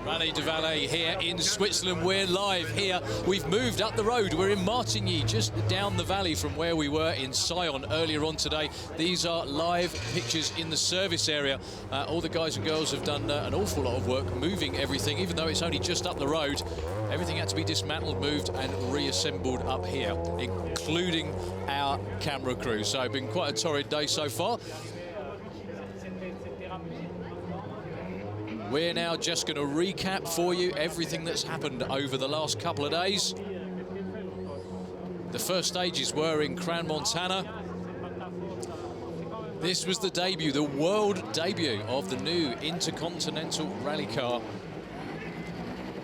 Rallye de Valais here in Switzerland. We're live here. We've moved up the road. We're in Martigny, just down the valley from where we were in Sion earlier on today. These are live pictures in the service area. All the guys and girls have done an awful lot of work moving everything, even though it's only just up the road. Everything had to be dismantled, moved and reassembled up here, including our camera crew. So it's been quite a torrid day so far. We're now just going to recap for you everything that's happened over the last couple of days. The first stages were in Crans-Montana. This was the debut, the world debut of the new Intercontinental Rally car.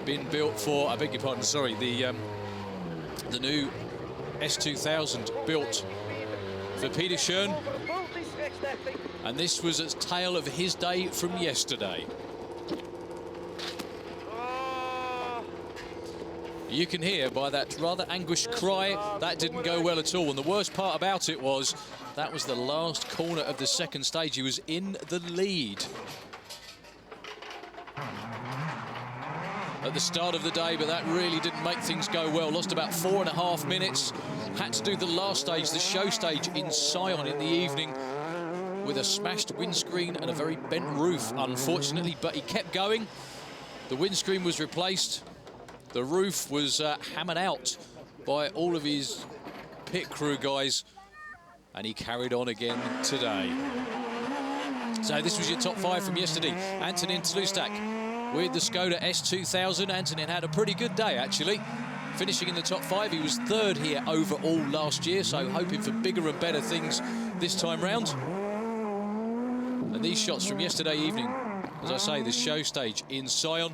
Been built for, I beg your pardon, sorry, the new S2000 built for Peter Schoen. And this was a tale of his day from yesterday. You can hear by that rather anguished cry, that didn't go well at all. And the worst part about it was, that was the last corner of the second stage. He was in the lead at the start of the day, but that really didn't make things go well. Lost about 4.5 minutes. Had to do the last stage, the show stage in Sion in the evening, with a smashed windscreen and a very bent roof, unfortunately. But he kept going. The windscreen was replaced. The roof was hammered out by all of his pit crew guys, and he carried on again today. So this was your top 5 from yesterday. Antonin Tlustak with the Skoda S2000. Antonin had a pretty good day, actually. Finishing in the top 5, he was 3rd here overall last year, so hoping for bigger and better things this time round. And these shots from yesterday evening, as I say, the show stage in Sion.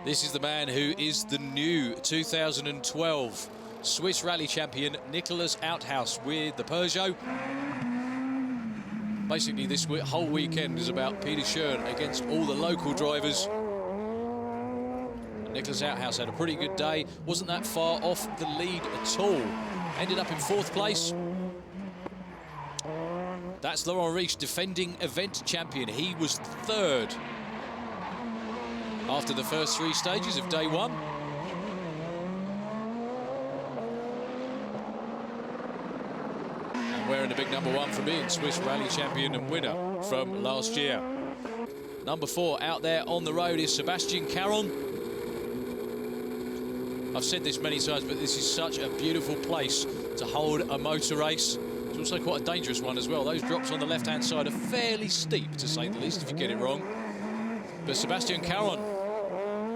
This is the man who is the new 2012 Swiss Rally champion, Nicolas Outhouse, with the Peugeot. Basically, this whole weekend is about Peter Schoen against all the local drivers. Nicolas Outhouse had a pretty good day. Wasn't that far off the lead at all. Ended up in 4th place. That's Laurent Riche, defending event champion. He was 3rd. After the first 3 stages of day 1. And wearing the big number 1 for being Swiss Rally champion and winner from last year. Number 4 out there on the road is Sebastian Caron. I've said this many times, but this is such a beautiful place to hold a motor race. It's also quite a dangerous one as well. Those drops on the left-hand side are fairly steep, to say the least, if you get it wrong. But Sebastian Caron,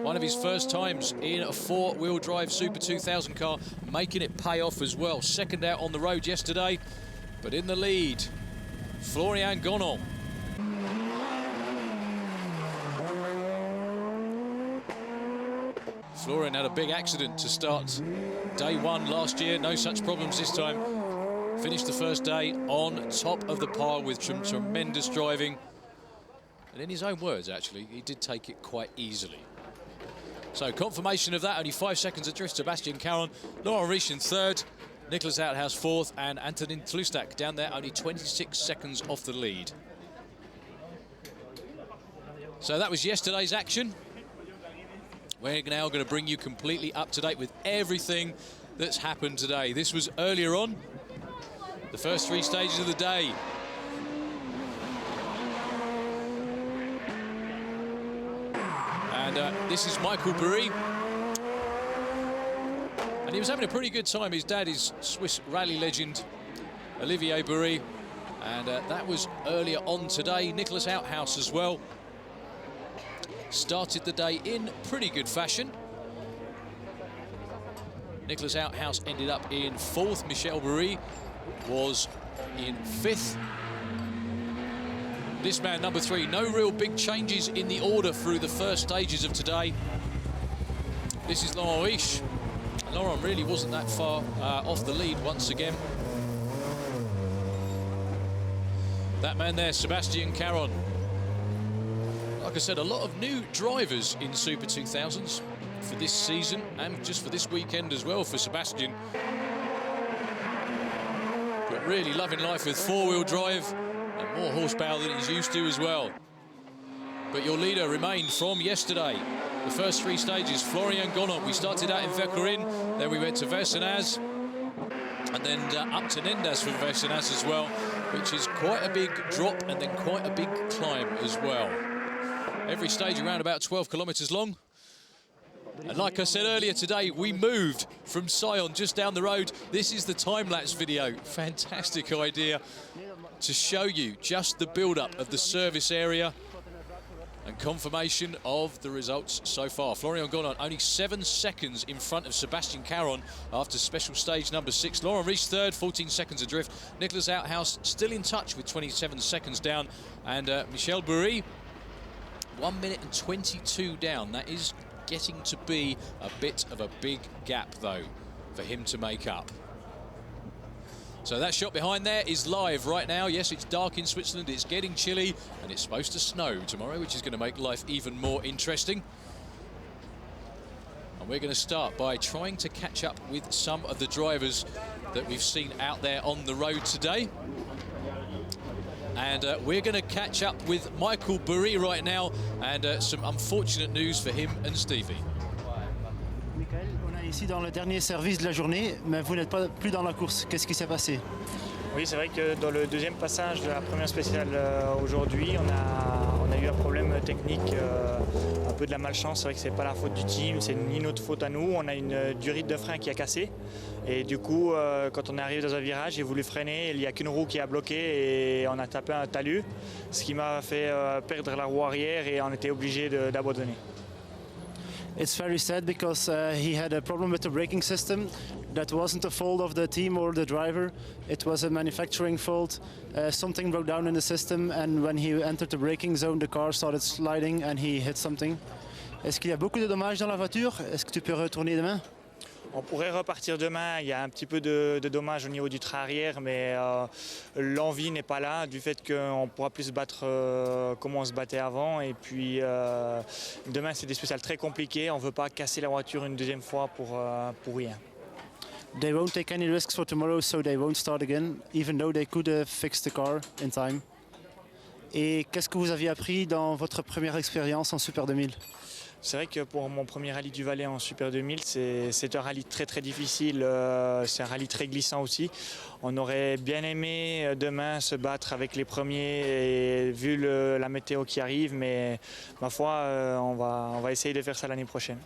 one of his first times in a 4-wheel drive Super 2000 car, making it pay off as well. 2nd out on the road yesterday, but in the lead, Florian Gonon. Florian had a big accident to start day 1 last year. No such problems this time. Finished the first day on top of the pile with some tremendous driving. And in his own words, actually, he did take it quite easily. So confirmation of that, only 5 seconds adrift. Sebastian Caron, Laurent Riche in 3rd, Nicolas Outhouse 4th, and Antonin Tlustak down there, only 26 seconds off the lead. So that was yesterday's action. We're now going to bring you completely up to date with everything that's happened today. This was earlier on, the first 3 stages of the day. And this is Michael Bury. And he was having a pretty good time. His dad is Swiss rally legend, Olivier Bury. And that was earlier on today. Nicolas Outhouse as well. Started the day in pretty good fashion. Nicolas Outhouse ended up in 4th. Michel Bury was in 5th. This man, number 3, no real big changes in the order through the first stages of today. This is Laurent Riche. And Laurent really wasn't that far off the lead once again. That man there, Sebastian Caron. Like I said, a lot of new drivers in Super 2000s for this season and just for this weekend as well for Sebastian. But really loving life with four-wheel drive and more horsepower than he's used to as well. But your leader remained from yesterday. The first three stages, Florian Gonot. We started out in Vekkerin, then we went to Versenaz, and then up to Nendas for Versenaz as well, which is quite a big drop and then quite a big climb as well. Every stage around about 12 kilometers long. And like I said earlier today, we moved from Sion just down the road. This is the time-lapse video. Fantastic idea to show you just the build-up of the service area and confirmation of the results so far. Florian Gonot only 7 seconds in front of Sebastian Caron after special stage number 6. Laurent Rees third, 14 seconds adrift. Nicholas Outhouse still in touch with 27 seconds down. And Michel Bury, 1 minute and 22 down. That is getting to be a bit of a big gap, though, for him to make up. So that shot behind there is live right now. Yes, it's dark in Switzerland, it's getting chilly, and it's supposed to snow tomorrow, which is going to make life even more interesting. And we're going to start by trying to catch up with some of the drivers that we've seen out there on the road today. And we're going to catch up with Michael Bury right now, and some unfortunate news for him and Stevie. Michael, on est ici dans le dernier service de la journée, mais vous n'êtes pas plus dans la course. Qu'est-ce qui s'est passé? Oui, c'est vrai que dans le deuxième passage de la première spéciale aujourd'hui, on a eu un problème technique, un peu de la malchance. C'est vrai que c'est pas la faute du team, c'est ni notre faute à nous. On a une durite de frein qui a cassé. Et du coup, quand on est arrivé dans un virage, j'ai voulu freiner. Il n'y a qu'une roue qui a bloqué et on a tapé un talus, ce qui m'a fait perdre la roue arrière et on était obligé d'abandonner. It's very sad because he had a problem with the braking system. That wasn't the fault of the team or the driver. It was a manufacturing fault. Something broke down in the system, and when he entered the braking zone, the car started sliding and he hit something. Est-ce qu'il y a beaucoup de dommages dans la voiture? Est-ce que tu peux retourner demain? On pourrait repartir demain, il y a un petit peu de dommages au niveau du train arrière, mais l'envie n'est pas là, du fait qu'on ne pourra plus se battre comme on se battait avant. Et puis demain, c'est des spéciales très compliquées, on ne veut pas casser la voiture une deuxième fois pour rien. They won't take any risks for tomorrow, so they won't start again, even though they could have fixed the car in time. Et qu'est-ce que vous aviez appris dans votre première expérience en Super 2000? C'est vrai que pour mon premier rallye du Valais en Super 2000, c'est un rallye très très difficile, c'est un rallye très glissant aussi. On aurait bien aimé demain se battre avec les premiers, et vu la météo qui arrive, mais ma foi, on va essayer de faire ça l'année prochaine.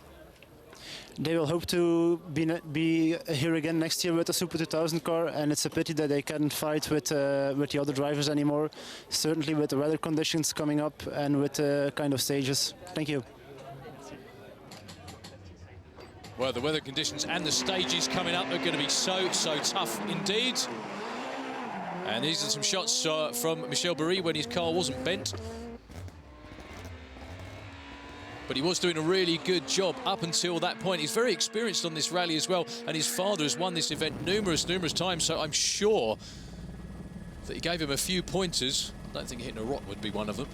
They will hope to be here again next year with the Super 2000 car, and it's a pity that they can't fight with the other drivers anymore, certainly with the weather conditions coming up and with kind of stages. Thank you. Well, the weather conditions and the stages coming up are going to be so tough indeed. And these are some shots from Michel Bury when his car wasn't bent. But he was doing a really good job up until that point. He's very experienced on this rally as well, and his father has won this event numerous times, so I'm sure that he gave him a few pointers. I don't think hitting a rock would be one of them.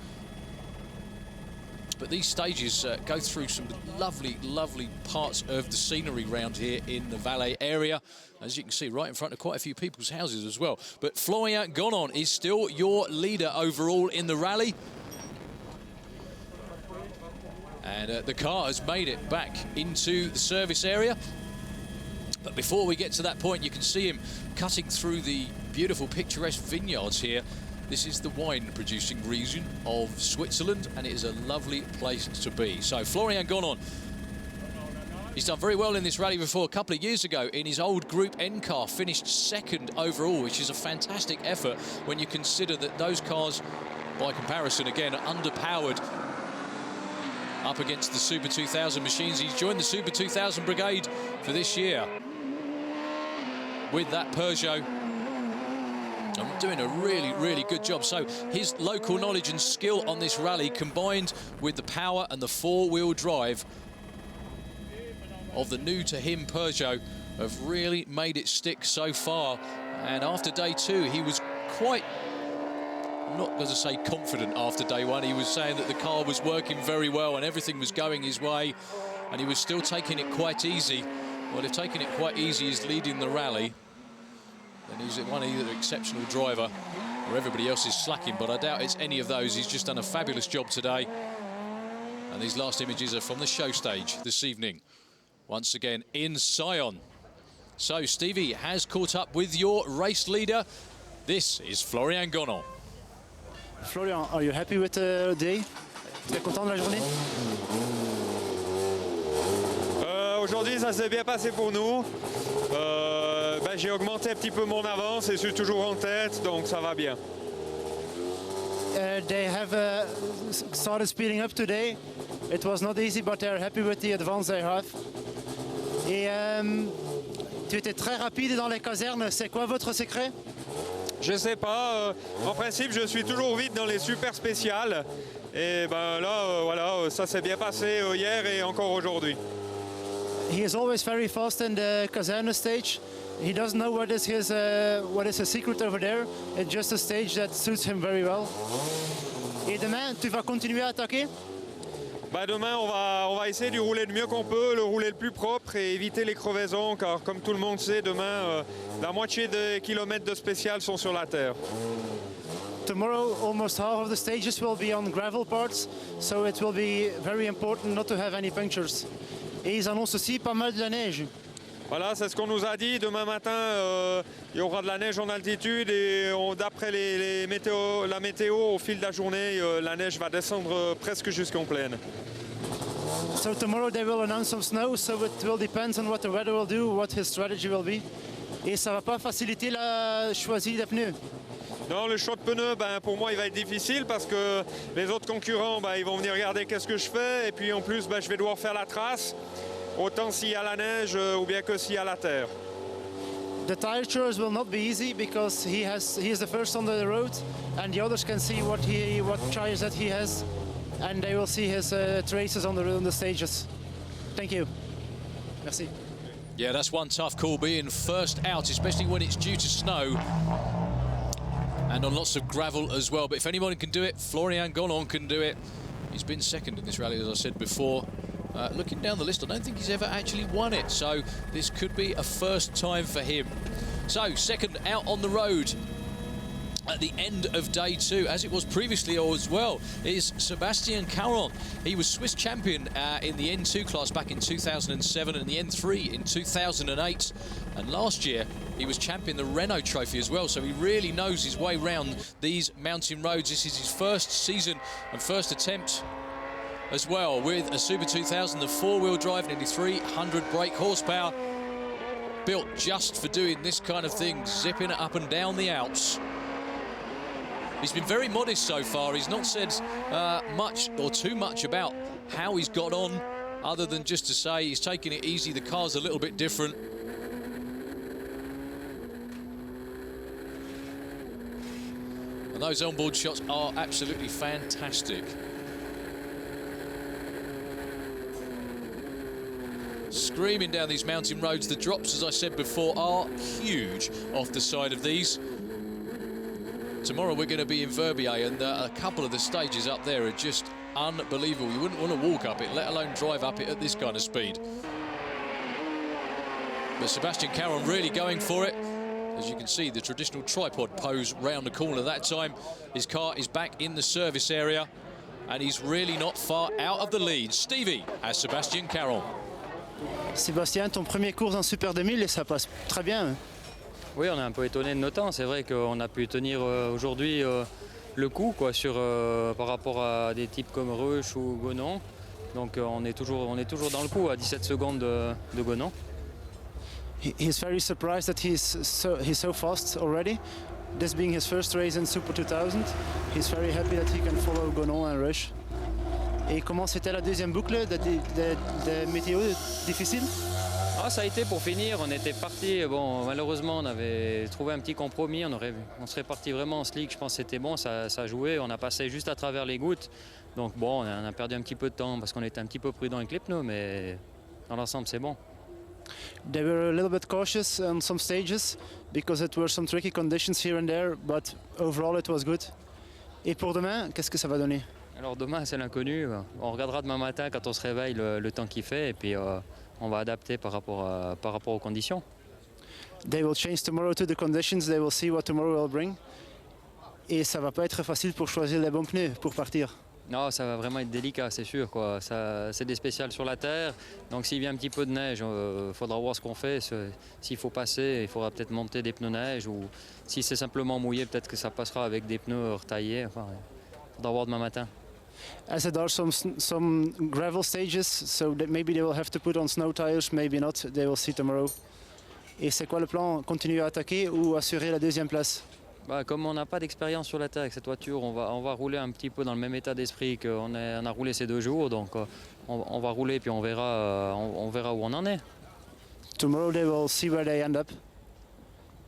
But these stages go through some lovely parts of the scenery around here in the Valais area. As you can see, right in front of quite a few people's houses as well. But Florian Gonot is still your leader overall in the rally. And the car has made it back into the service area. But before we get to that point, you can see him cutting through the beautiful picturesque vineyards here. This is the wine-producing region of Switzerland, and it is a lovely place to be. So Florian Gonot, he's done very well in this rally before. A couple of years ago, in his old Group N car, finished second overall, which is a fantastic effort when you consider that those cars, by comparison, again, are underpowered up against the Super 2000 machines. He's joined the Super 2000 brigade for this year with that Peugeot. I'm doing a really good job. So his local knowledge and skill on this rally, combined with the power and the four-wheel drive of the new to him Peugeot, have really made it stick so far. And after day two, he was quite, I'm not going to say confident after day one. He was saying that the car was working very well and everything was going his way, and he was still taking it quite easy. Well, if taking it quite easy is leading the rally, then he's one either exceptional driver or everybody else is slacking, but I doubt it's any of those. He's just done a fabulous job today. And these last images are from the show stage this evening, once again in Sion. So Stevie has caught up with your race leader. This is Florian Gonon. Florian, are you happy with the day? Tu es content de la journée? Aujourd'hui, ça s'est bien passé pour nous. J'ai augmenté un petit peu mon avance et je suis toujours en tête, donc ça va bien. They have started speeding up today. It was not easy, but they're happy with the advance they have. Et tu étais très rapide dans les casernes. C'est quoi votre secret? Je sais pas. En principe, je suis toujours vite dans les super spéciales. Et ben là, voilà, ça s'est bien passé hier et encore aujourd'hui. He is always very fast in the caserne stage. He doesn't know what is his secret over there. It's just a stage that suits him very well. Et demain, tu vas continuer à attaquer? Bah demain, on va essayer de rouler le mieux qu'on peut, le rouler le plus propre et éviter les crevaisons, car comme tout le monde sait, demain, la moitié des kilomètres de spécial sont sur la terre. Tomorrow, almost half of the stages will be on gravel parts, so it will be very important not to have any punctures. Et ils annoncent aussi pas mal de la neige. Voilà, c'est ce qu'on nous a dit. Demain matin, il y aura de la neige en altitude et d'après la météo, au fil de la journée, la neige va descendre presque jusqu'en plaine. So tomorrow they will announce some snow, so it will depend on what the weather will do, what his strategy will be. Et ça va pas faciliter la choisie des pneus. Non, le choix de pneus, pour moi, il va être difficile parce que les autres concurrents, ils vont venir regarder qu'est-ce que je fais. Et puis en plus, je vais devoir faire la trace, autant s'il y a la neige ou bien que s'il y a la terre. The tire choice will not be easy because he is the first on the road, and the others can see what tires that he has, and they will see his traces on the stages. Thank you. Merci. Yeah, that's one tough call, being first out, especially when it's due to snow. And on lots of gravel as well. But if anyone can do it, Florian Gonon can do it. He's been second in this rally, as I said before. Looking down the list, I don't think he's ever actually won it. So this could be a first time for him. So second out on the road at the end of day two, as it was previously as well, is Sebastian Caron. He was Swiss champion in the N2 class back in 2007 and the N3 in 2008. And last year, he was champion the Renault Trophy as well, so he really knows his way round these mountain roads. This is his first season and first attempt as well with a Super 2000, the four-wheel drive, nearly 300 brake horsepower, built just for doing this kind of thing, zipping it up and down the Alps. He's been very modest so far. He's not said much or too much about how he's got on, other than just to say he's taking it easy, the car's a little bit different. And those onboard shots are absolutely fantastic. Screaming down these mountain roads. The drops, as I said before, are huge off the side of these. Tomorrow we're going to be in Verbier, and a couple of the stages up there are just unbelievable. You wouldn't want to walk up it, let alone drive up it at this kind of speed. But Sebastian Caron really going for it. As you can see, the traditional tripod pose round the corner that time. His car is back in the service area, and he's really not far out of the lead. Stevie has Sebastian Caron. Sébastien, ton premier course en Super 2000 et ça passe très bien. Oui, on est un peu étonné de nos temps. C'est vrai qu'on a pu tenir aujourd'hui le coup par rapport à des types comme Rush ou Gonon. Donc on est toujours dans le coup à 17 secondes de Gonon. He's very surprised that he's so fast already. This being his first race in Super 2000, he's very happy that he can follow Gonon and Rush. Et comment c'était la deuxième boucle de météo difficile? Ça a été pour finir, on était parti, malheureusement on avait trouvé un petit compromis, on serait parti vraiment en slick, je pense que c'était bon, ça jouait, on a passé juste à travers les gouttes. Donc on a perdu un petit peu de temps parce qu'on était un petit peu prudent avec les pneus, mais dans l'ensemble c'est bon. They were a little bit cautious on some stages because it were some tricky conditions here and there, but overall it was good. Et pour demain, qu'est-ce que ça va donner? Alors demain c'est l'inconnu, on regardera demain matin quand on se réveille le temps qu'il fait et puis on va adapter par rapport aux conditions. They will change tomorrow to the conditions. They will see what tomorrow will bring. Et ça va pas être facile pour choisir les bons pneus pour partir. Non, ça va vraiment être délicat, c'est sûr, quoi. C'est des spéciales sur la terre. Donc s'il vient un petit peu de neige, il faudra voir ce qu'on fait. S'il faut passer, il faudra peut-être monter des pneus neige. Ou si c'est simplement mouillé, peut-être que ça passera avec des pneus retaillés. Enfin, il faudra voir demain matin. As there are some gravel stages, so that maybe they will have to put on snow tires, maybe not. They will see tomorrow. Et c'est quoi le plan? Continuer à attaquer ou assurer la deuxième place? Bah, comme on n'a pas d'expérience sur la terre avec cette voiture, on va rouler un petit peu dans le même état d'esprit qu'on a roulé ces 2 jours. Donc on va rouler puis on verra où on en est. Tomorrow they will see where they end up.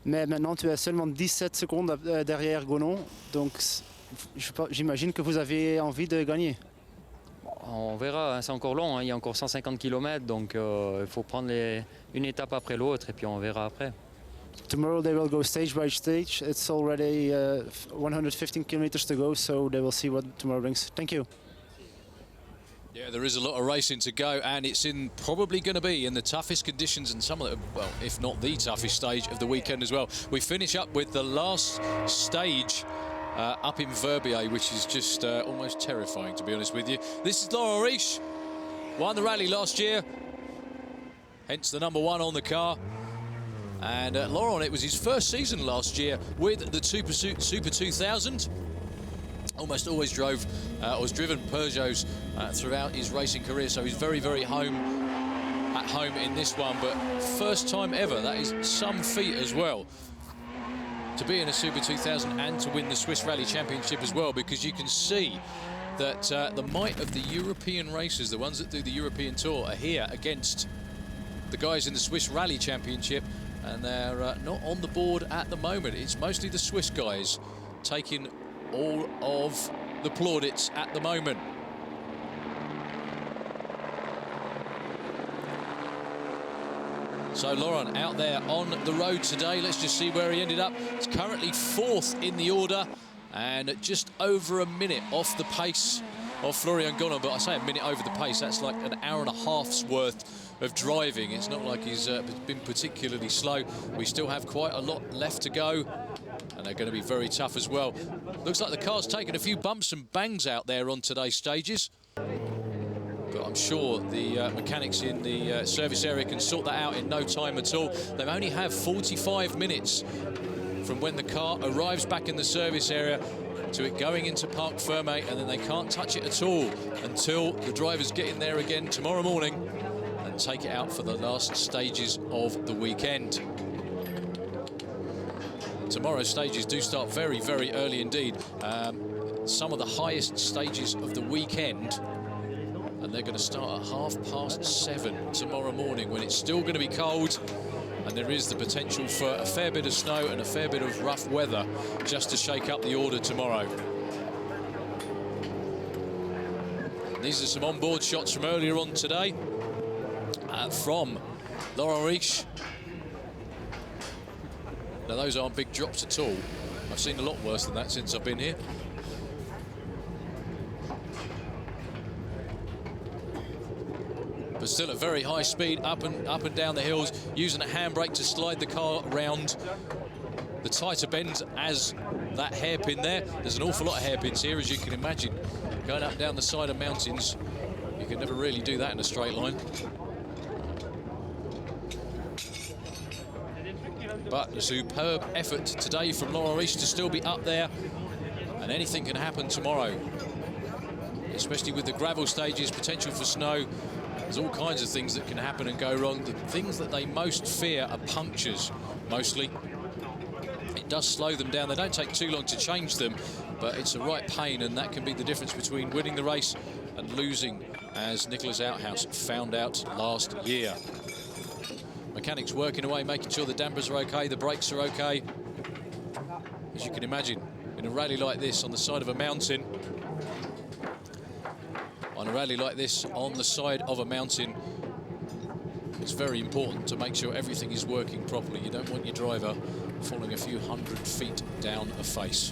Mais maintenant tu es seulement 17 secondes derrière Gonon, donc j'imagine que vous avez envie de gagner. On verra, hein, c'est encore long, hein, il y a encore 150 km, donc il faut prendre une étape après l'autre et puis on verra après. Tomorrow they will go stage by stage. It's already 115 kilometers to go, so they will see what tomorrow brings. Thank you. Yeah, there is a lot of racing to go, and it's probably going to be in the toughest conditions and some of the, well, if not the toughest stage of the weekend as well. We finish up with the last stage up in Verbier, which is just almost terrifying, to be honest with you. This is Laurent Riche, won the rally last year, hence the #1 on the car. And Laurent, it was his first season last year with the Super 2000. Almost always was driven Peugeots throughout his racing career, so he's very, very at home in this one. But first time ever, that is some feat as well, to be in a Super 2000 and to win the Swiss Rally Championship as well, because you can see that the might of the European racers, the ones that do the European Tour, are here against the guys in the Swiss Rally Championship, and they're not on the board at the moment. It's mostly the Swiss guys taking all of the plaudits at the moment. So Laurent out there on the road today. Let's just see where he ended up. He's currently 4th in the order and just over a minute off the pace of Florian Gonon. But I say a minute over the pace, that's like an hour and a half's worth of driving. It's not like he's been particularly slow. We still have quite a lot left to go, and they're going to be very tough as well. Looks like the car's taken a few bumps and bangs out there on today's stages, but I'm sure the mechanics in the service area can sort that out in no time at all. They only have 45 minutes from when the car arrives back in the service area to it going into Parc Ferme, and then they can't touch it at all until the drivers get in there again tomorrow morning and take it out for the last stages of the weekend. Tomorrow's stages do start very, very early indeed. Some of the highest stages of the weekend, and they're going to start at 7:30 tomorrow morning, when it's still going to be cold, and there is the potential for a fair bit of snow and a fair bit of rough weather just to shake up the order tomorrow. And these are some onboard shots from earlier on today from Laurent Riche. Now, those aren't big drops at all. I've seen a lot worse than that since I've been here. But still at very high speed, up and down the hills, using a handbrake to slide the car around the tighter bends as that hairpin there. There's an awful lot of hairpins here, as you can imagine. Going up and down the side of mountains, you can never really do that in a straight line. But a superb effort today from Laurent Riche to still be up there, and anything can happen tomorrow, especially with the gravel stages, potential for snow. There's all kinds of things that can happen and go wrong. The things that they most fear are punctures, mostly. It does slow them down. They don't take too long to change them, but it's a right pain, and that can be the difference between winning the race and losing, as Nicholas Outhouse found out last year. Mechanics working away, making sure the dampers are okay, the brakes are okay. As you can imagine, in a rally like this on the side of a mountain, it's very important to make sure everything is working properly. You don't want your driver falling a few 100 feet down a face.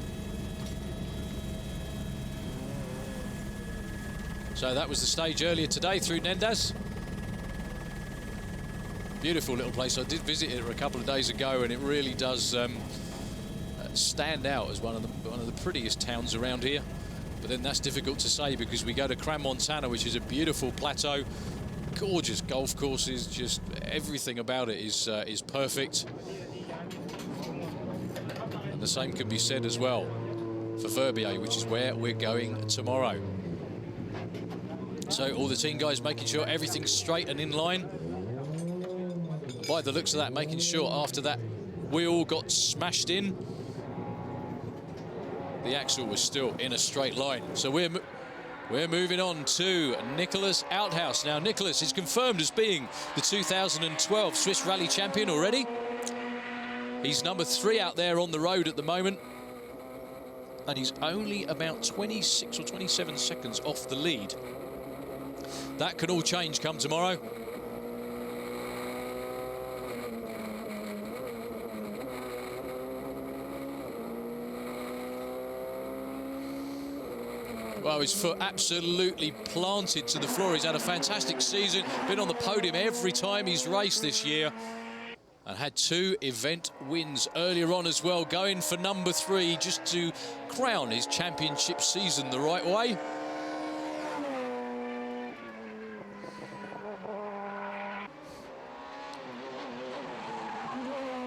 So that was the stage earlier today through Nendas. Beautiful little place. I did visit it a couple of days ago, and it really does stand out as one of the prettiest towns around here. But then that's difficult to say because we go to Crans-Montana, which is a beautiful plateau, gorgeous golf courses, just everything about it is perfect. And the same can be said as well for Verbier, which is where we're going tomorrow. So all the team guys making sure everything's straight and in line. By the looks of that, making sure after that wheel got smashed in, the axle was still in a straight line. So we're moving on to Nicholas Outhouse. Now, Nicholas is confirmed as being the 2012 Swiss Rally champion already. He's number 3 out there on the road at the moment. And he's only about 26 or 27 seconds off the lead. That can all change come tomorrow. Well, his foot absolutely planted to the floor. He's had a fantastic season, been on the podium every time he's raced this year, and had 2 event wins earlier on as well, going for number 3 just to crown his championship season the right way.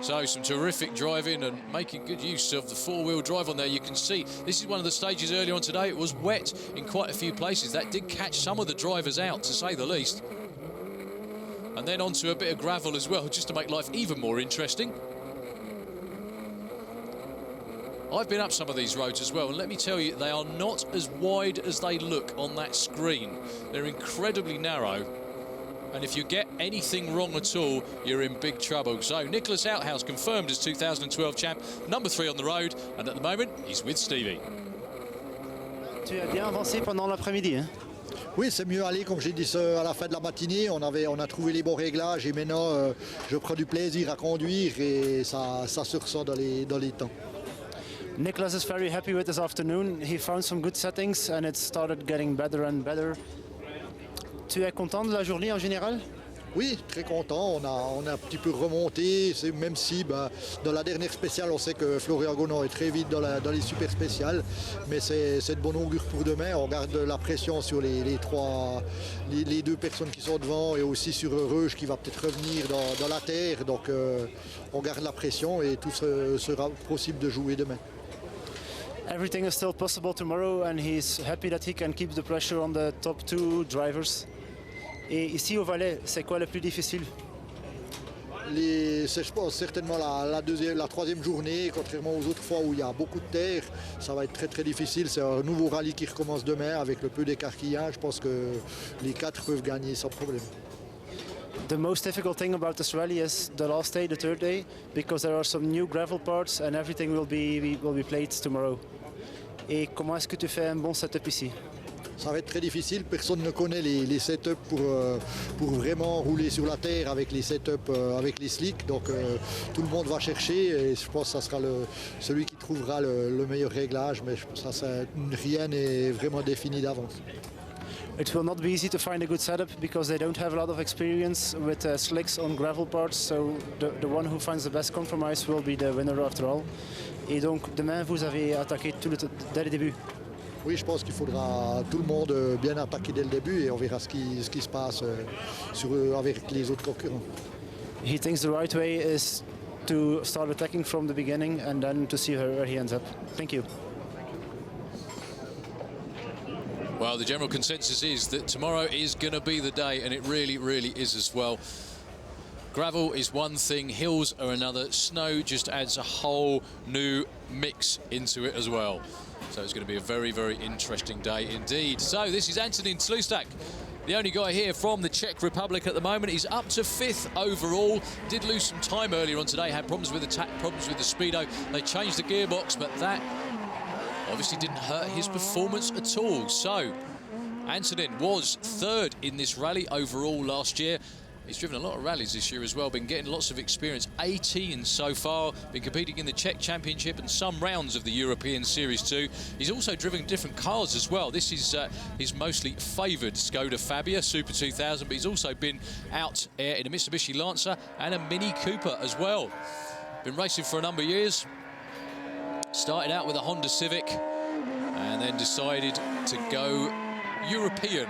So some terrific driving and making good use of the 4-wheel drive on there. You can see this is one of the stages earlier on today. It was wet in quite a few places. That did catch some of the drivers out, to say the least. And then onto a bit of gravel as well, just to make life even more interesting. I've been up some of these roads as well, and let me tell you, they are not as wide as they look on that screen. They're incredibly narrow. And if you get anything wrong at all, you're in big trouble. So Nicholas Outhouse confirmed as 2012 champ, number 3 on the road, and at the moment, he's with Stevie. Tu as bien avancé pendant l'après-midi, hein? Oui, c'est mieux allé, comme j'ai dit à la fin de la matinée. On a trouvé les bons réglages et maintenant, je prends du plaisir à conduire et ça se ressent dans les temps. Nicholas is very happy with this afternoon. He found some good settings and it started getting better and better. Tu es content de la journée en général? Oui, très content. On a un petit peu remonté, même si dans la dernière spéciale, on sait que Florian Gonon est très vite dans les super spéciales. Mais c'est de bon augure pour demain. On garde la pression sur les 2 personnes qui sont devant et aussi sur Reuge qui va peut-être revenir dans la terre. Donc on garde la pression et tout sera possible de jouer demain. Everything is still possible tomorrow and he's happy that he can keep the pressure on the top 2 drivers. Et ici au Valais, c'est quoi le plus difficile? Je pense certainement la 3e journée, contrairement aux autres fois où il y a beaucoup de terre, ça va être très très difficile. C'est un nouveau rallye qui recommence demain avec le peu d'écart qu'il y a. Je pense que les 4 peuvent gagner sans problème. The most difficult thing about this rally is the last day, the 3rd day, because there are some new gravel parts and everything will be played tomorrow. Et comment est-ce que tu fais un bon setup ici? Ça va être très difficile, personne ne connaît les setups pour vraiment rouler sur la terre avec les setups, avec les slicks. Donc tout le monde va chercher et je pense que ça sera celui qui trouvera le meilleur réglage. Mais rien n'est vraiment défini d'avance. It will not be easy to find a good setup because they don't have a lot of experience with slicks on gravel parts. So the one who finds the best compromise will be the winner after all. Et donc demain vous avez attaqué dès le début. Oui, je pense qu'il faudra tout le monde bien attaquer dès le début et on verra ce qui se passe avec les autres concurrents. He thinks the right way is to start attacking from the beginning and then to see where he ends up. Thank you. Well, the general consensus is that tomorrow is going to be the day, and it really, really is as well. Gravel is one thing, hills are another. Snow just adds a whole new mix into it as well. So it's going to be a very, very interesting day indeed. So this is Antonin Tlustak, the only guy here from the Czech Republic at the moment. He's up to 5th overall. Did lose some time earlier on today, had problems with the tack, problems with the speedo. They changed the gearbox, but that obviously didn't hurt his performance at all. So Antonin was 3rd in this rally overall last year. He's driven a lot of rallies this year as well, been getting lots of experience. 18 so far, been competing in the Czech Championship and some rounds of the European Series 2. He's also driven different cars as well. This is his mostly favoured Skoda Fabia Super 2000, but he's also been out in a Mitsubishi Lancer and a Mini Cooper as well. Been racing for a number of years. Started out with a Honda Civic and then decided to go European.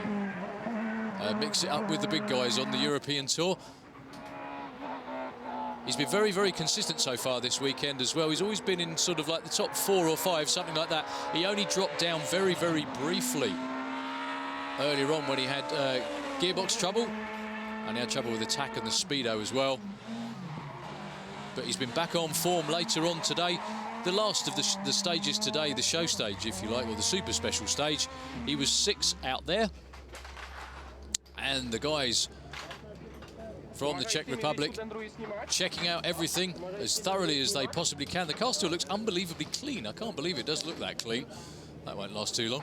Mix it up with the big guys on the European Tour. He's been very, very consistent so far this weekend as well. He's always been in sort of like the top 4 or 5, something like that. He only dropped down very, very briefly earlier on when he had gearbox trouble, and he had trouble with the tack and the speedo as well. But he's been back on form later on today. The last of the stages today, the show stage, if you like, or the super special stage, he was 6 out there. And the guys from the Czech Republic checking out everything as thoroughly as they possibly can. The car still looks unbelievably clean. I can't believe it does look that clean. That won't last too long.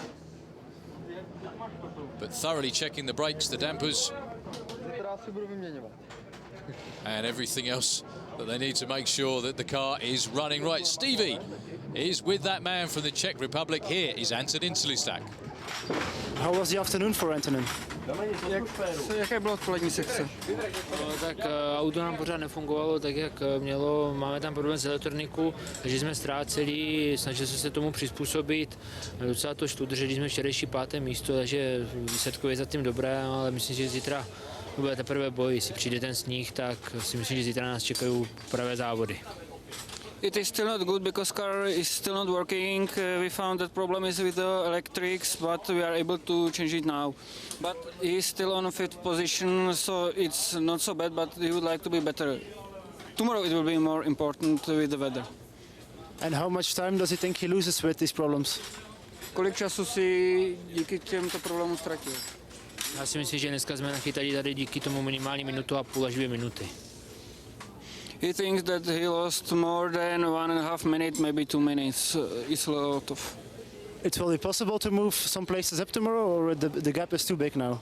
But thoroughly checking the brakes, the dampers, and everything else that they need to make sure that the car is running right. Stevie is with that man from the Czech Republic. Here is Antonin Celisták. How was the afternoon for Antonin? Jaké bylo odpolední sekce? Tak auto nám pořád nefungovalo tak, jak mělo. Máme tam problém s elektronikou, takže jsme ztráceli, snažili jsme se tomu přizpůsobit. Docela to šlo, drželi jsme včerejší 5. místo, takže výsledkově je zatím dobré, ale myslím si, že zítra bude teprve boj. Jestli přijde ten sníh, tak si myslím, že zítra nás čekají pravé závody. It is still not good because car is still not working. We found that problem is with the electrics, but we are able to change it now. But he is still on 5th position, so it's not so bad, but he would like to be better. Tomorrow it will be more important with the weather. And how much time does he think he loses with these problems? Kolik času si díky těmto problémům ztratil? Já si myslím, že dneska jsme nachytali tady díky tomu minimálně 1,5 až 2 minuty. He thinks that he lost more than 1.5 minutes, maybe 2 minutes. It's a lot of. It will be possible to move some places up tomorrow, or the gap is too big now?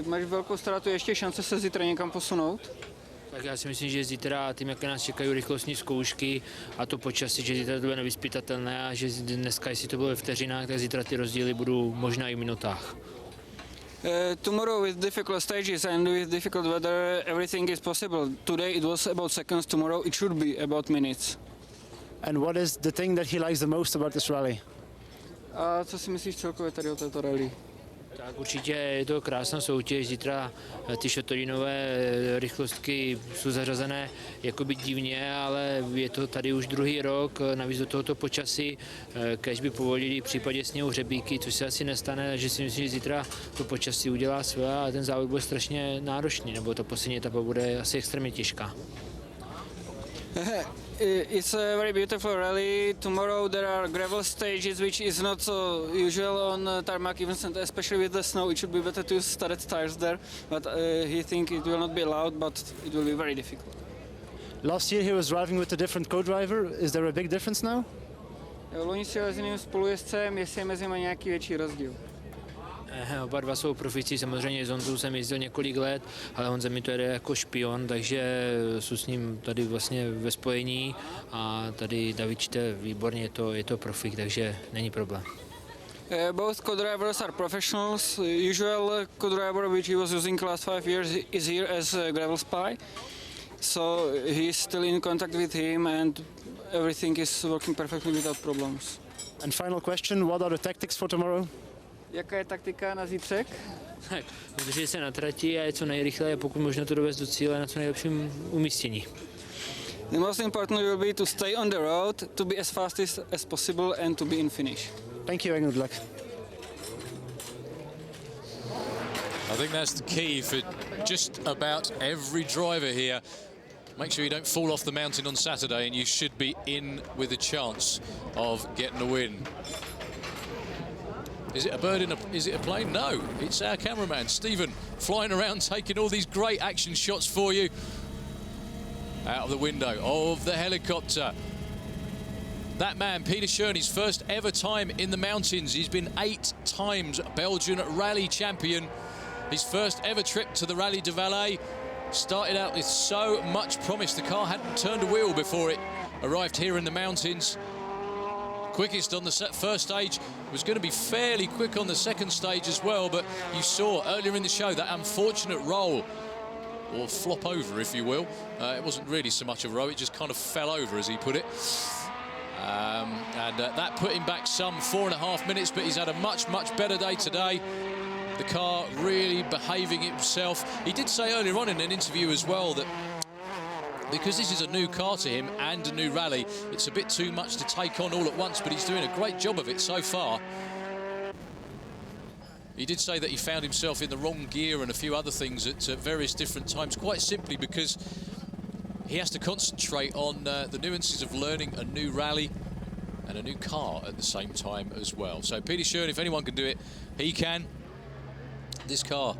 Máš velkou ztrátu, ještě šance se zítra někam posunout? Tak já si myslím, že zítra tím, jak nás čekají rychlostní zkoušky a to počasí, že zítra to bude nevyzpytatelné a že dneska, jestli to bylo ve vteřinách, tak zítra ty rozdíly budou možná i v minutách. Tomorrow with difficult stages and with difficult weather, everything is possible. Today it was about seconds, tomorrow it should be about minutes. And what is the thing that he likes the most about this rally? A co si myslíš celkově tady o této rally? Tak určitě je to krásná soutěž. Zítra ty šatorinové rychlostky jsou zařazené jakoby divně, ale je to tady už druhý rok, navíc do tohoto počasí, kež by povolili v případě sněhu hřebíky, což se asi nestane, takže si myslím, že zítra to počasí udělá své a ten závod bude strašně náročný, nebo ta poslední etapa bude asi extrémně těžká. It's a very beautiful rally. Tomorrow there are gravel stages, which is not so usual on tarmac events, and especially with the snow, it should be better to use studded tires there. But he thinks it will not be allowed, but it will be very difficult. Last year he was driving with a different co-driver. Is there a big difference now? Loni si jel s jiným spolujezdcem, jestli je mezi nimi nějaký větší rozdíl. Oba dva jsou profici, samozřejmě s Honzou jsem jezdil několik let, ale Honza mi to jede jako špion, takže jsou s ním tady vlastně ve spojení a tady David čte výborně, je to profik, takže není problém. Both co-drivers are professionals. Usual co-driver which he was using last 5 years is here as a gravel spy. So he is still in contact with him and everything is working perfectly without problems. And final question, what are the tactics for tomorrow? Jaká je taktika na zítřek? Udržet se na trati a je co nejrychleji a pokud možno to dovést do cíle na co nejlepším umístění. The most important will be to stay on the road, to be as fast as possible and to be in finish. Thank you and good luck. I think that's the key for just about every driver here. Make sure you don't fall off the mountain on Saturday and you should be in with a chance of getting a win. Is it a bird is it a plane? No, it's our cameraman, Stephen, flying around taking all these great action shots for you out of the window of the helicopter. That man, Peter Schörne's first ever time in the mountains. He's been 8 times Belgian rally champion. his first ever trip to the Rally de Valais. Started out with so much promise. The car hadn't turned a wheel before it arrived here in the mountains. Quickest on the first stage, was going to be fairly quick on the second stage as well, but you saw earlier in the show that unfortunate roll, or flop over if you will. It wasn't really so much a roll, it just kind of fell over as he put it. That put him back some 4.5 minutes, but he's had a much better day today. The car really behaving itself. He did say earlier on in an interview as well that because this is a new car to him and a new rally, it's a bit too much to take on all at once, but he's doing a great job of it so far. He did say that he found himself in the wrong gear and a few other things at various different times, quite simply because he has to concentrate on the nuances of learning a new rally and a new car at the same time as well. So Peter Schoen, if anyone can do it, he can. This car,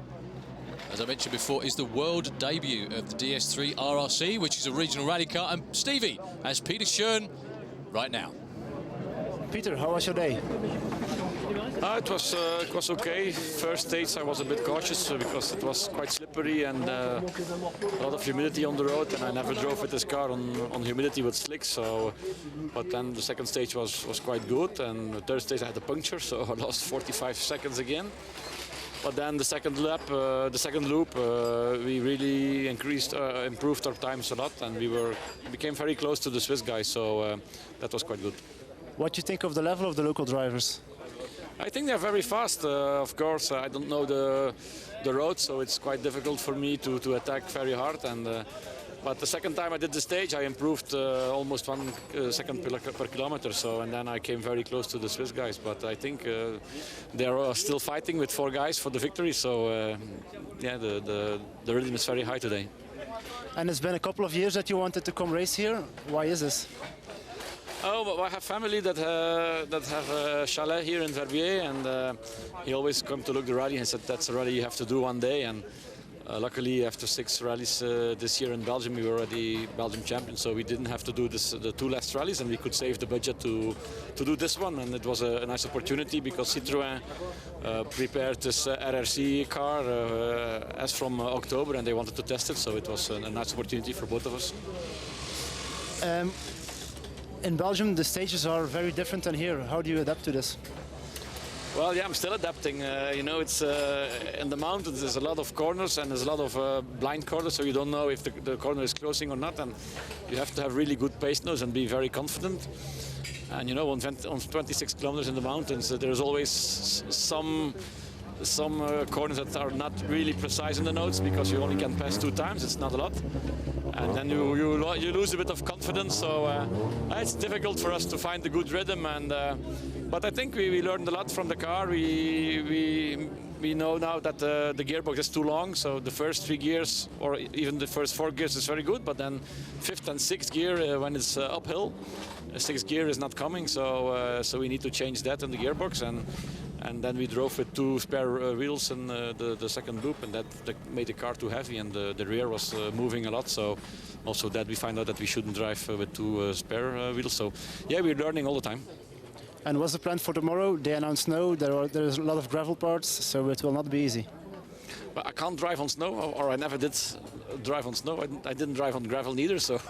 as I mentioned before, is the world debut of the DS3 RRC, which is a regional rally car. And Stevie has Peter Schoen right now. Peter, how was your day? It was okay. First stage I was a bit cautious because it was quite slippery and a lot of humidity on the road, and I never drove with this car on humidity with slicks. So, but then the second stage was quite good, and the third stage I had a puncture, so I lost 45 seconds again. But then the second lap, the second loop, we really improved our times a lot, and we became very close to the Swiss guys. So that was quite good. What do you think of the level of the local drivers? I think they're very fast. Of course, I don't know the road, so it's quite difficult for me to attack very hard. But the second time I did the stage, I improved almost 1 second per kilometer. So, and then I came very close to the Swiss guys. But I think they are still fighting with 4 guys for the victory. So, yeah, the rhythm is very high today. And it's been a couple of years that you wanted to come race here. Why is this? Oh, but I have family that have a chalet here in Verviers, and he always come to look the rally and said that's a rally you have to do one day. And luckily, after 6 rallies this year in Belgium, we were already Belgium champions, so we didn't have to do the 2 last rallies, and we could save the budget to do this one. And it was a nice opportunity because Citroën prepared this RRC car as from October, and they wanted to test it, so it was a nice opportunity for both of us. In Belgium, the stages are very different than here. How do you adapt to this? Well, yeah, I'm still adapting. You know, it's in the mountains. There's a lot of corners and there's a lot of blind corners, so you don't know if the corner is closing or not. And you have to have really good pace nose and be very confident. And you know, on 26 kilometers in the mountains, there's always some corners that are not really precise in the notes because you only can pass 2 times. It's not a lot. And then you lose a bit of confidence, so it's difficult for us to find the good rhythm. But I think we learned a lot from the car. We know now that the gearbox is too long, so the first 3 gears or even the first 4 gears is very good, but then 5th and 6th gear when it's uphill, 6th gear is not coming, so we need to change that in the gearbox. And then we drove with 2 spare wheels in the second loop, and that made the car too heavy, and the rear was moving a lot. So also that we find out that we shouldn't drive with 2 spare wheels. So yeah, we're learning all the time. And what's the plan for tomorrow? They announced snow. There's a lot of gravel parts, so it will not be easy. But I can't drive on snow, or I never did drive on snow. I didn't drive on gravel neither, so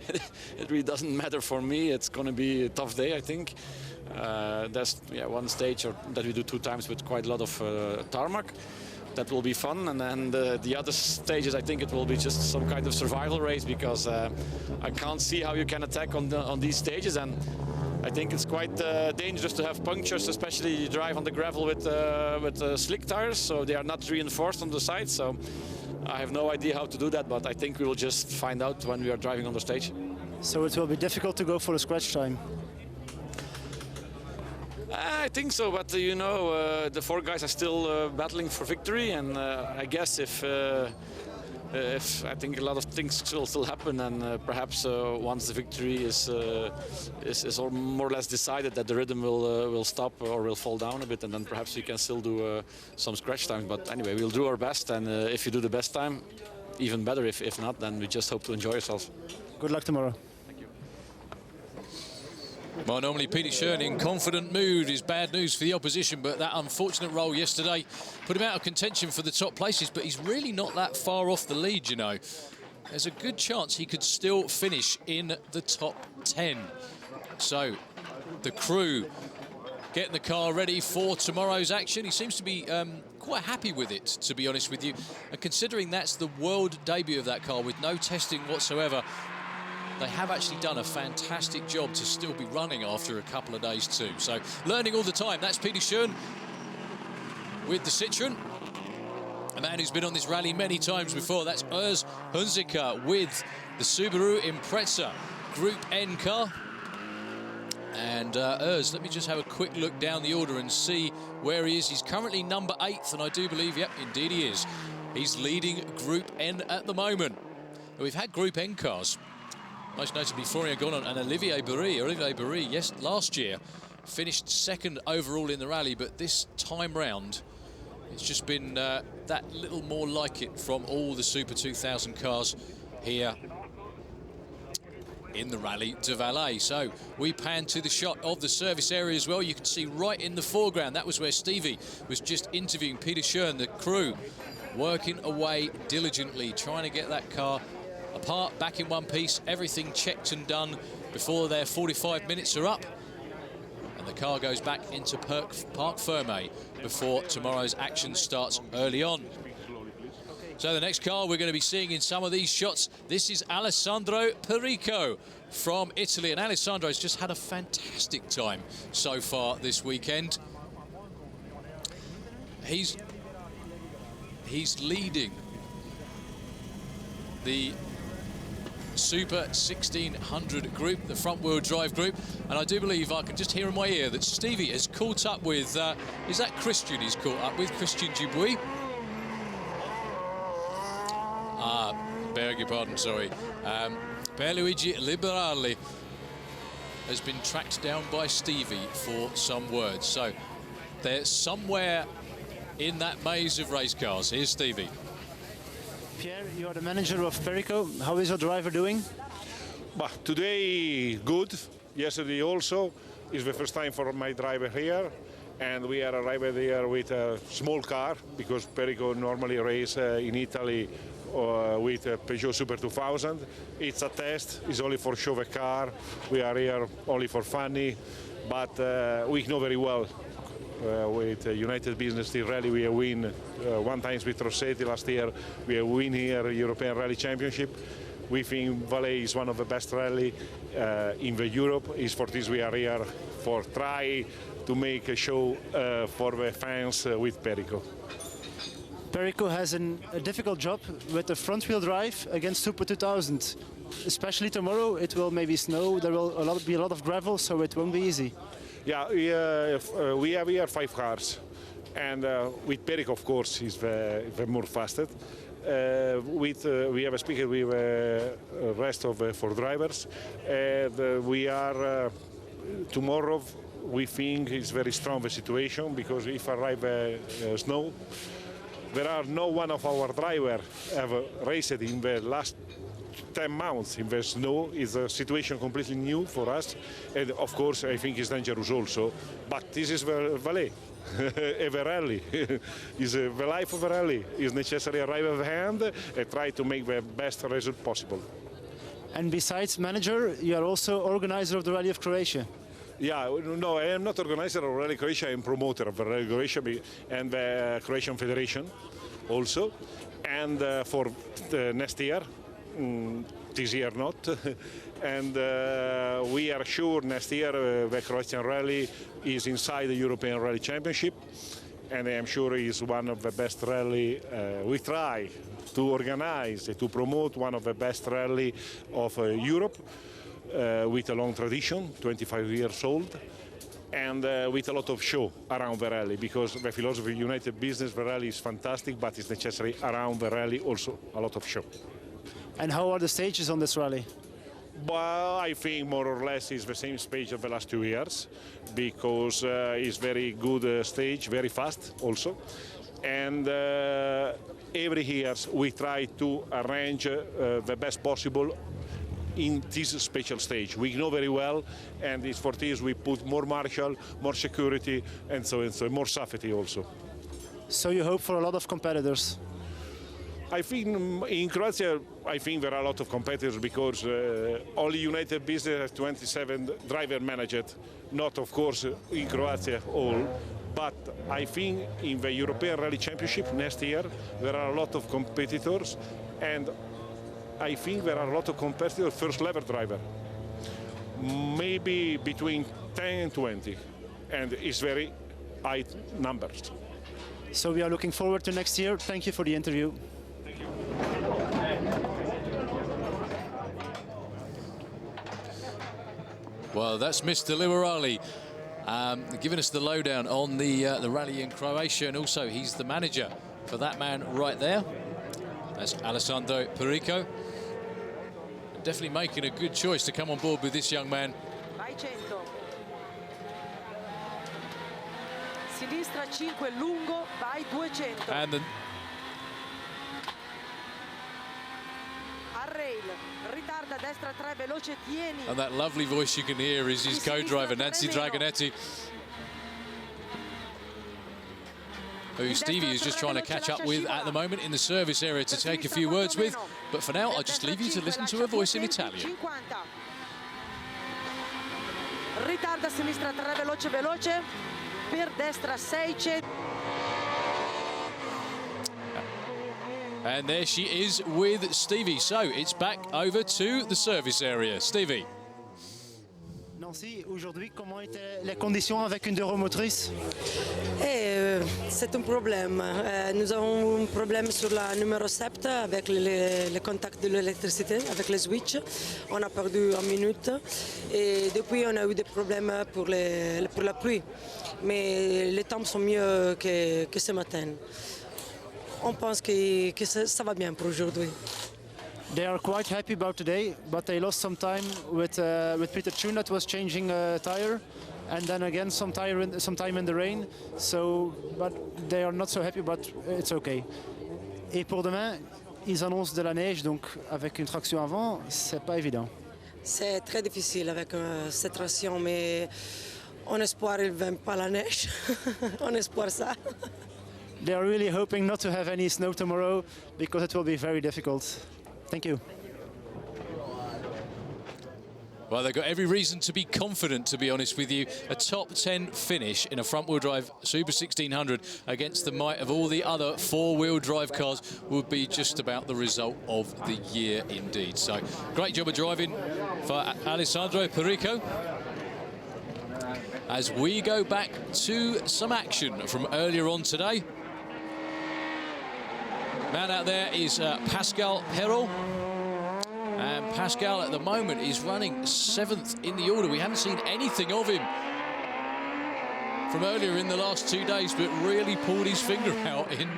it really doesn't matter for me. It's going to be a tough day, I think. There's one stage that we do 2 times with quite a lot of tarmac. That will be fun, and then the other stages, I think it will be just some kind of survival race because I can't see how you can attack on these stages, and I think it's quite dangerous to have punctures, especially you drive on the gravel with slick tires, so they are not reinforced on the sides. So I have no idea how to do that, but I think we will just find out when we are driving on the stage. So it will be difficult to go for a scratch time. I think so, but you know, the 4 guys are still battling for victory, and I guess if I think a lot of things will still happen, and perhaps once the victory is more or less decided, that the rhythm will stop or will fall down a bit, and then perhaps we can still do some scratch times. But anyway, we'll do our best, and if you do the best time, even better. If not, then we just hope to enjoy ourselves. Good luck tomorrow. Well, normally Peter Schön in confident mood is bad news for the opposition, but that unfortunate roll yesterday put him out of contention for the top places, but he's really not that far off the lead, you know. There's a good chance he could still finish in the top 10. So the crew getting the car ready for tomorrow's action. He seems to be quite happy with it, to be honest with you. And considering that's the world debut of that car with no testing whatsoever, they have actually done a fantastic job to still be running after a couple of days too. So learning all the time. That's Peter Schön with the Citroen. A man who's been on this rally many times before. That's Urs Hunziker with the Subaru Impreza Group N car. And Urs, let me just have a quick look down the order and see where he is. He's currently number 8th, and I do believe, yep, indeed he is. He's leading Group N at the moment. We've had Group N cars, most notably Florian Gonon and Olivier Bourry. Olivier Bourry, yes, last year finished 2nd overall in the rally, but this time round, it's just been that little more like it from all the Super 2000 cars here in the Rally de Valais. So we pan to the shot of the service area as well. You can see right in the foreground, that was where Stevie was just interviewing Peter Schön, the crew working away diligently, trying to get that car apart, back in one piece, everything checked and done before their 45 minutes are up. And the car goes back into Parc Fermé before tomorrow's action starts early on. So the next car we're going to be seeing in some of these shots, this is Alessandro Perico from Italy. And Alessandro's just had a fantastic time so far this weekend. He's leading the Super 1600 group, the front-wheel drive group, and I do believe I can just hear in my ear that Stevie has caught up with, is that Christian he's caught up with, Christian Dubuis? Beg your pardon, sorry. Pierluigi Liberali has been tracked down by Stevie for some words. So they're somewhere in that maze of race cars. Here's Stevie. Pierre, you are the manager of Perico. How is your driver doing? Today, good. Yesterday also. It's the first time for my driver here. And we are arrived here with a small car, because Perico normally race in Italy with a Peugeot Super 2000. It's a test. It's only for show the car. We are here only for funny. But we know very well with United Business Steel Rally, we have win one time with Rossetti last year. We have win here European Rally Championship. We think Valais is one of the best rally in the Europe. Is for this we are here for try to make a show for the fans with Perico. Perico has a difficult job with the front-wheel drive against Super 2000. Especially tomorrow, it will maybe snow. There will be a lot of gravel, so it won't be easy. Yeah, we have here 5 cars, and with Perico, of course, is the more fastest. We have a speaker with the rest of 4 drivers, and we are tomorrow. We think it's very strong the situation, because if arrive snow, there are no one of our drivers have raced in the last 10 months in the snow. Is a situation completely new for us, and of course I think it's dangerous also. But this is the Valais, the rally. Is the life of a rally. Is necessary arrive at the hand and try to make the best result possible. And besides manager, you are also organizer of the Rally of Croatia. Yeah, no, I am not organizer of Rally Croatia. I am promoter of the Rally Croatia and the Croatian Federation also. And for the next year, this year not. And we are sure next year the Croatian Rally is inside the European Rally Championship. And I am sure it's one of the best rally. We try to organize, to promote one of the best rally of Europe. With a long tradition, 25 years old, and with a lot of show around the rally, because the philosophy of United Business, the rally is fantastic, but it's necessary around the rally also a lot of show. And how are the stages on this rally? Well, I think more or less it's the same stage of the last 2 years, because it's very good stage, very fast also. And every year we try to arrange the best possible in this special stage. We know very well, and it's for this we put more marshal, more security, and so more safety also. So you hope for a lot of competitors? I think in Croatia, I think there are a lot of competitors because only United Business has 27 driver managed, not of course in Croatia all, but I think in the European Rally Championship next year there are a lot of competitors, and I think there are a lot of competitors first level driver, maybe between 10 and 20, and it's very high numbers. So we are looking forward to next year. Thank you for the interview. Well, that's Mr. Liberali giving us the lowdown on the rally in Croatia, and also he's the manager for that man right there. That's Alessandro Perico. Definitely making a good choice to come on board with this young man. Vai 100. Sinistra 5 lungo, vai 200. And the Ritarda destra 3 veloce, tieni. And that lovely voice you can hear is his co-driver, Nancy Dragonetti, who Stevie is just trying to catch up with at the moment in the service area to take a few words with. But for now, I'll just leave you to listen to her voice in Italian. Ritarda sinistra 3 veloce, veloce. Per destra 6. And there she is with Stevie. So it's back over to the service area. Stevie. Nancy, aujourd'hui, comment étaient les conditions avec une deux roues motrices? C'est un problème. Nous avons un problème sur la numéro 7 avec le contact de l'électricité, avec les switches. On a perdu 1 minute et depuis on a eu des problèmes pour la pluie. Mais les temps sont mieux que ce matin. On pense que ça va bien pour aujourd'hui. They are quite happy about today, but they lost some time with Peter Tune that was changing a tire, and then again some time in the rain. So, but they are not so happy, but it's okay. Et pour demain, ils annoncent de la neige, donc avec une traction avant, c'est pas évident. C'est très difficile avec cette traction, mais on espère qu'il ne vient pas la neige. On espère ça. They are really hoping not to have any snow tomorrow because it will be very difficult. Thank you. Well, they've got every reason to be confident, to be honest with you. A top 10 finish in a front-wheel drive Super 1600 against the might of all the other four-wheel drive cars would be just about the result of the year indeed. So, great job of driving for Alessandro Perico. As we go back to some action from earlier on today. Man out there is Pascal Perrault. And Pascal at the moment is running 7th in the order. We haven't seen anything of him from earlier in the last 2 days, but really pulled his finger out in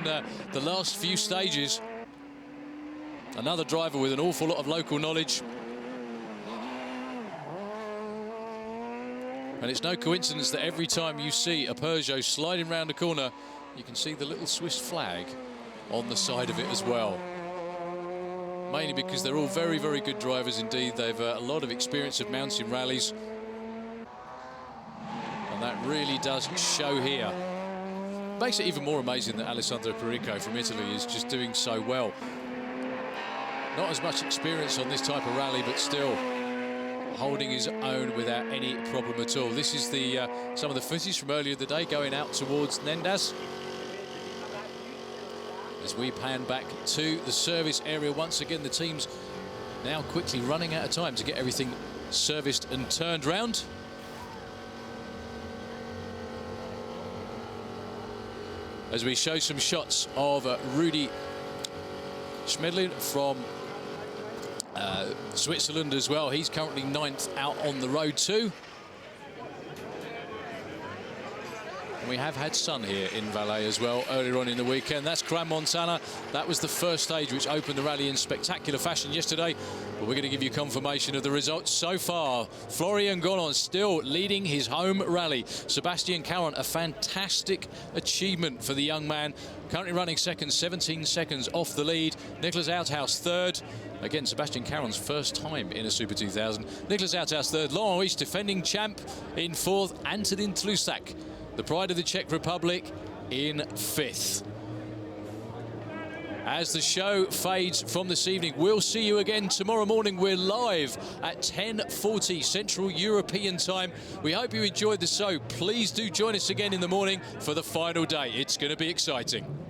the last few stages. Another driver with an awful lot of local knowledge. And it's no coincidence that every time you see a Peugeot sliding round a corner, you can see the little Swiss flag on the side of it as well. Mainly because they're all very, very good drivers indeed. They've a lot of experience of mountain rallies. And that really does show here. Makes it even more amazing that Alessandro Perico from Italy is just doing so well. Not as much experience on this type of rally, but still holding his own without any problem at all. This is the some of the footage from earlier in the day going out towards Nendas. As we pan back to the service area once again, the team's now quickly running out of time to get everything serviced and turned round. As we show some shots of Rudi Schmedlin from Switzerland as well. He's currently 9th out on the road too. And we have had sun here in Valais as well earlier on in the weekend. That's Gran Montana. That was the first stage which opened the rally in spectacular fashion yesterday. But we're going to give you confirmation of the results so far. Florian Gollon still leading his home rally. Sebastian Caron, a fantastic achievement for the young man. Currently running second, 17 seconds off the lead. Nicholas Outhouse third. Again, Sebastian Caron's first time in a Super 2000. Nicholas Outhouse third. Laurent Huish, defending champ, in fourth. Antonin Tlusak, the pride of the Czech Republic, in fifth. As the show fades from this evening, we'll see you again tomorrow morning. We're live at 10:40 Central European time. We hope you enjoyed the show. Please do join us again in the morning for the final day. It's going to be exciting.